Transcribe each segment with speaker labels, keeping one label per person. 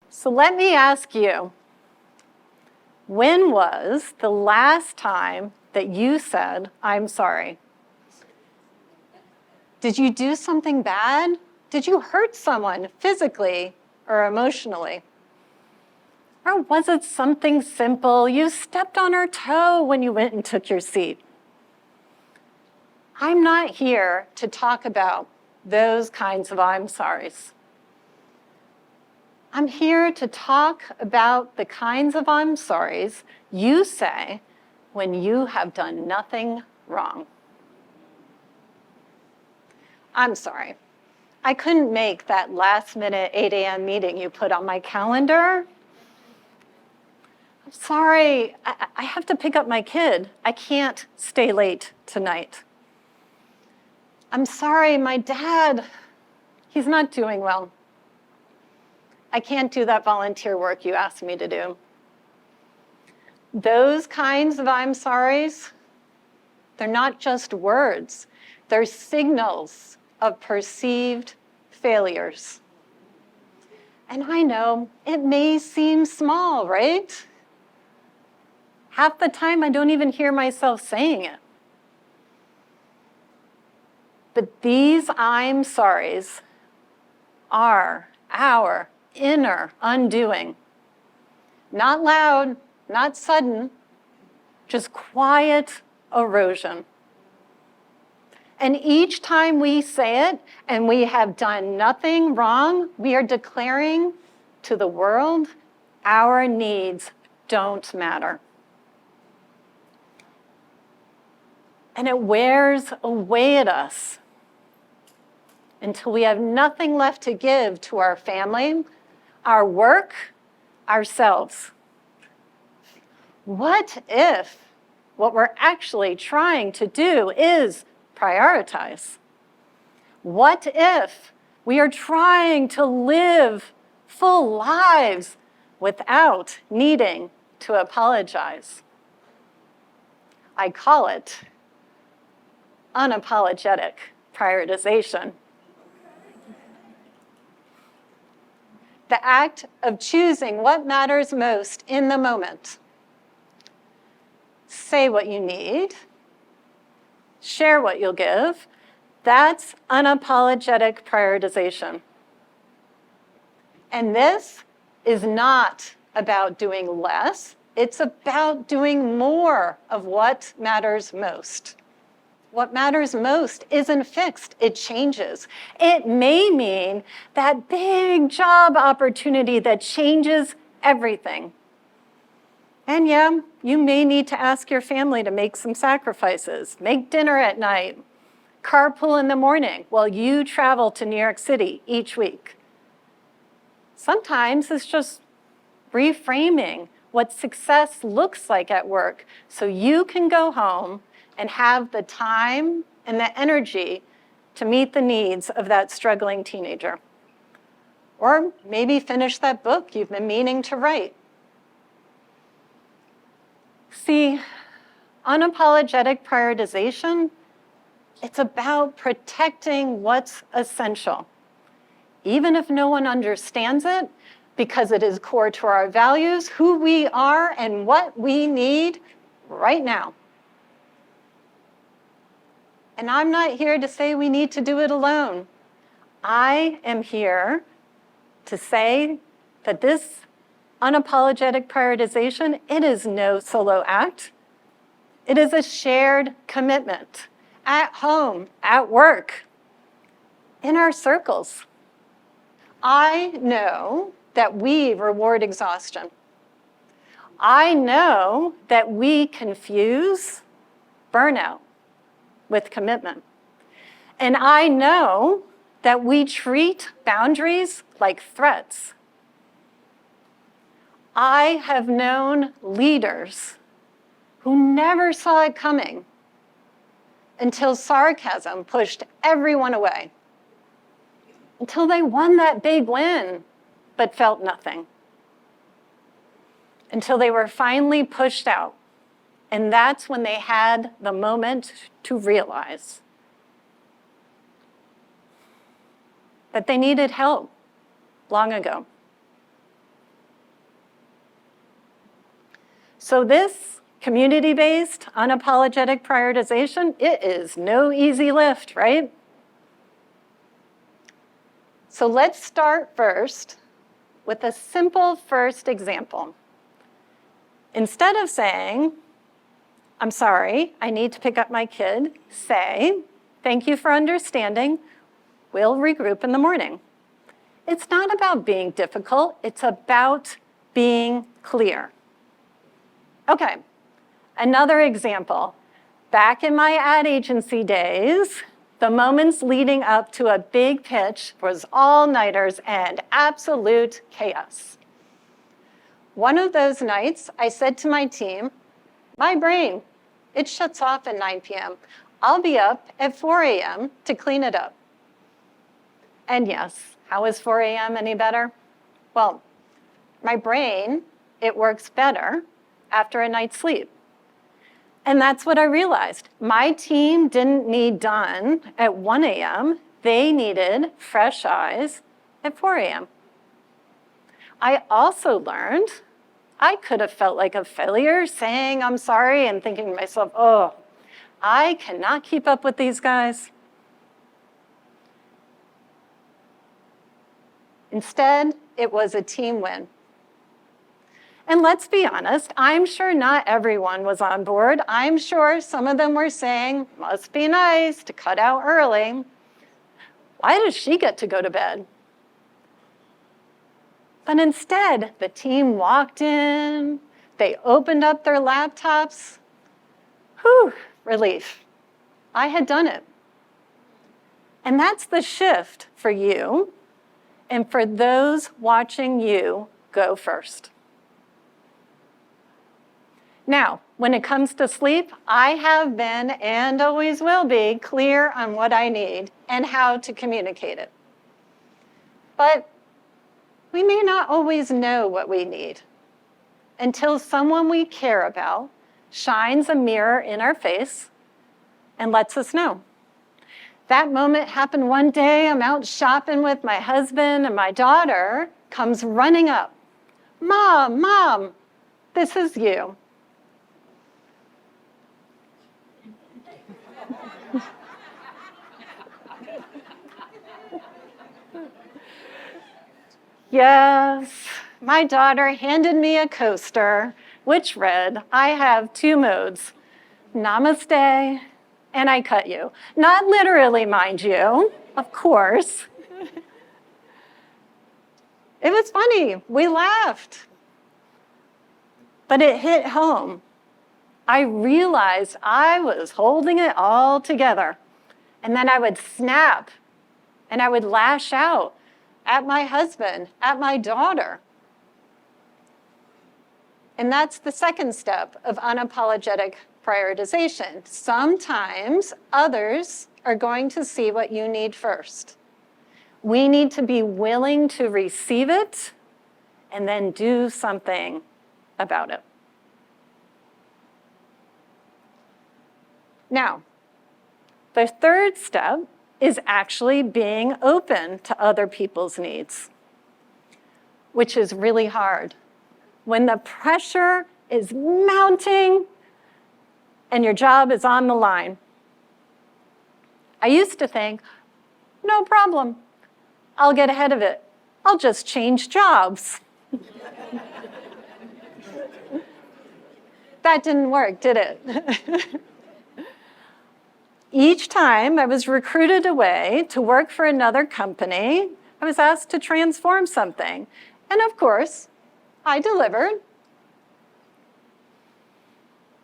Speaker 1: So let me ask you, when was the last time that you said, I'm sorry? Did you do something bad? Did you hurt someone physically or emotionally? Or was it something simple? You stepped on her toe when you went and took your seat. I'm not here to talk about those kinds of I'm sorries. I'm here to talk about the kinds of I'm sorries you say when you have done nothing wrong. I'm sorry. I couldn't make that last-minute 8 a.m. meeting you put on my calendar. I'm sorry, I have to pick up my kid. I can't stay late tonight. I'm sorry, my dad, he's not doing well. I can't do that volunteer work you asked me to do. Those kinds of I'm sorries, they're not just words. They're signals of perceived failures. And I know it may seem small, right? Half the time I don't even hear myself saying it. But these I'm sorries are our inner undoing. Not loud, not sudden, just quiet erosion. And each time we say it and we have done nothing wrong, we are declaring to the world our needs don't matter. And it wears away at us until we have nothing left to give to our family, our work, ourselves. What if what we're actually trying to do is prioritize? What if we are trying to live full lives without needing to apologize? I call it unapologetic prioritization. The act of choosing what matters most in the moment. Say what you need, share what you'll give. That's unapologetic prioritization. And this is not about doing less. It's about doing more of what matters most. What matters most isn't fixed, it changes. It may mean that big job opportunity that changes everything. And yeah, you may need to ask your family to make some sacrifices, make dinner at night, carpool in the morning while you travel to New York City each week. Sometimes it's just reframing what success looks like at work so you can go home and have the time and the energy to meet the needs of that struggling teenager. Or maybe finish that book you've been meaning to write. See, unapologetic prioritization, it's about protecting what's essential, even if no one understands it, because it is core to our values, who we are, and what we need right now. And I'm not here to say we need to do it alone. I am here to say that this unapologetic prioritization, it is no solo act. It is a shared commitment at home, at work, in our circles. I know that we reward exhaustion. I know that we confuse burnout with commitment. And I know that we treat boundaries like threats. I have known leaders who never saw it coming until sarcasm pushed everyone away, until they won that big win, but felt nothing, until they were finally pushed out. And that's when they had the moment to realize that they needed help long ago. So this community-based, unapologetic prioritization, it is no easy lift, right? So let's start first with a simple first example. Instead of saying, I'm sorry, I need to pick up my kid, say, thank you for understanding, we'll regroup in the morning. It's not about being difficult, it's about being clear. Okay, another example. Back in my ad agency days, the moments leading up to a big pitch was all-nighters and absolute chaos. One of those nights, I said to my team, my brain, it shuts off at 9 p.m. I'll be up at 4 a.m. to clean it up. And yes, how is 4 a.m. any better? Well, my brain, it works better after a night's sleep. And that's what I realized. My team didn't need done at 1 a.m. They needed fresh eyes at 4 a.m. I also learned I could have felt like a failure saying I'm sorry and thinking to myself, oh, I cannot keep up with these guys. Instead, it was a team win. And let's be honest, I'm sure not everyone was on board. I'm sure some of them were saying, must be nice to cut out early. Why does she get to go to bed? But instead, the team walked in, they opened up their laptops. Whew, relief. I had done it. And that's the shift for you and for those watching you go first. Now, when it comes to sleep, I have been and always will be clear on what I need and how to communicate it. But we may not always know what we need until someone we care about shines a mirror in our face and lets us know. That moment happened one day. I'm out shopping with my husband and my daughter comes running up. Mom, this is you. Yes, my daughter handed me a coaster, which read, I have 2 modes, namaste and I cut you. Not literally, mind you, of course. It was funny, we laughed. But it hit home. I realized I was holding it all together. And then I would snap and I would lash out at my husband, at my daughter. And that's the second step of unapologetic prioritization. Sometimes others are going to see what you need first. We need to be willing to receive it and then do something about it. Now, the third step is actually being open to other people's needs, which is really hard. When the pressure is mounting and your job is on the line. I used to think, no problem, I'll get ahead of it. I'll just change jobs. That didn't work, did it? Each time I was recruited away to work for another company, I was asked to transform something. And of course, I delivered.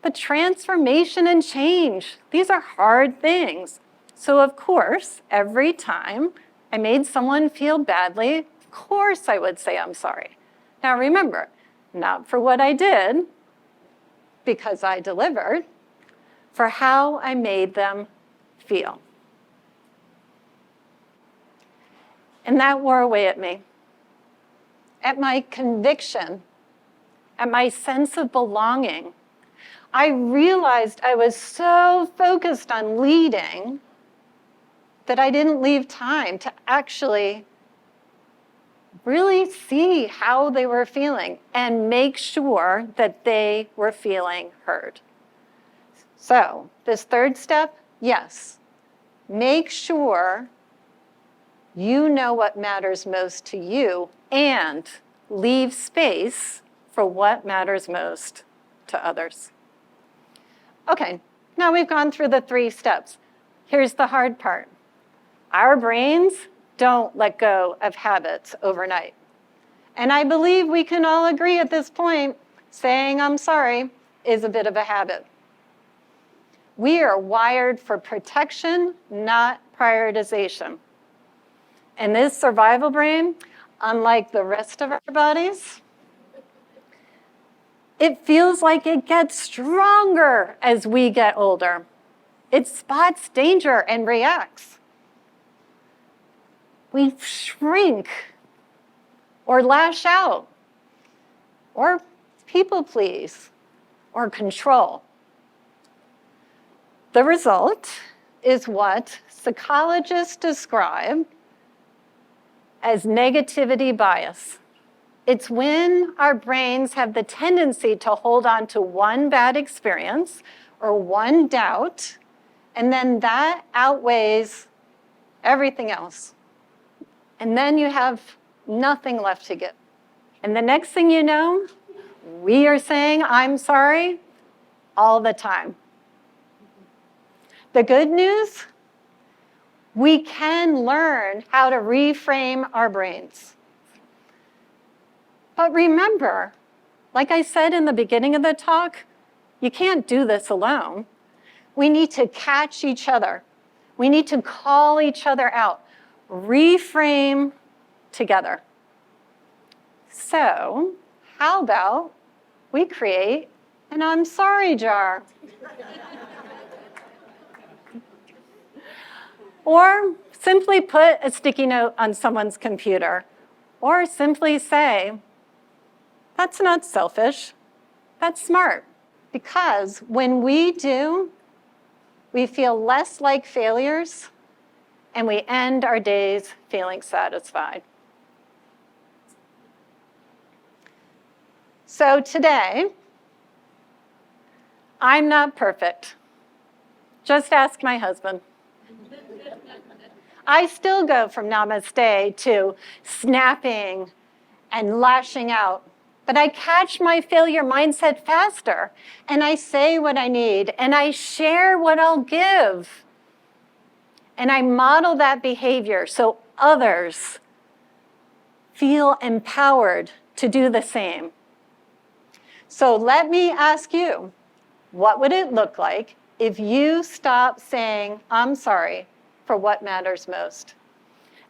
Speaker 1: But transformation and change, these are hard things. So of course, every time I made someone feel badly, of course I would say I'm sorry. Now remember, not for what I did, because I delivered, for how I made them feel. And that wore away at me, at my conviction, at my sense of belonging. I realized I was so focused on leading that I didn't leave time to actually really see how they were feeling and make sure that they were feeling heard. So this third step, yes, make sure you know what matters most to you and leave space for what matters most to others. Okay, now we've gone through the 3 steps. Here's the hard part. Our brains don't let go of habits overnight. And I believe we can all agree at this point, saying I'm sorry is a bit of a habit. We are wired for protection, not prioritization. And this survival brain, unlike the rest of our bodies, it feels like it gets stronger as we get older. It spots danger and reacts. We shrink or lash out or people please or control. The result is what psychologists describe as negativity bias. It's when our brains have the tendency to hold on to one bad experience or one doubt, and then that outweighs everything else. And then you have nothing left to give. And the next thing you know, we are saying, I'm sorry, all the time. The good news, we can learn how to reframe our brains. But remember, like I said in the beginning of the talk, you can't do this alone. We need to catch each other. We need to call each other out. Reframe together. So, how about we create an I'm sorry jar? Or simply put a sticky note on someone's computer. Or simply say, that's not selfish, that's smart. Because when we do, we feel less like failures and we end our days feeling satisfied. So today, I'm not perfect. Just ask my husband. I still go from namaste to snapping and lashing out. But I catch my failure mindset faster, and I say what I need, and I share what I'll give. And I model that behavior so others feel empowered to do the same. So let me ask you, what would it look like if you stopped saying, I'm sorry, for what matters most?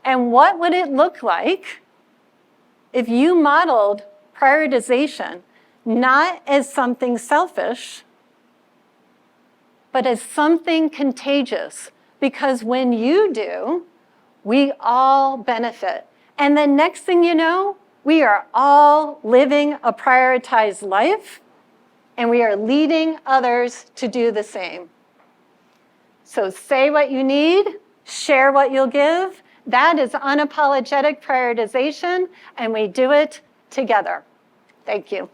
Speaker 1: And what would it look like if you modeled prioritization not as something selfish, but as something contagious? Because when you do, we all benefit. And the next thing you know, we are all living a prioritized life, and we are leading others to do the same. So say what you need, share what you'll give. That is unapologetic prioritization, and we do it together. Thank you.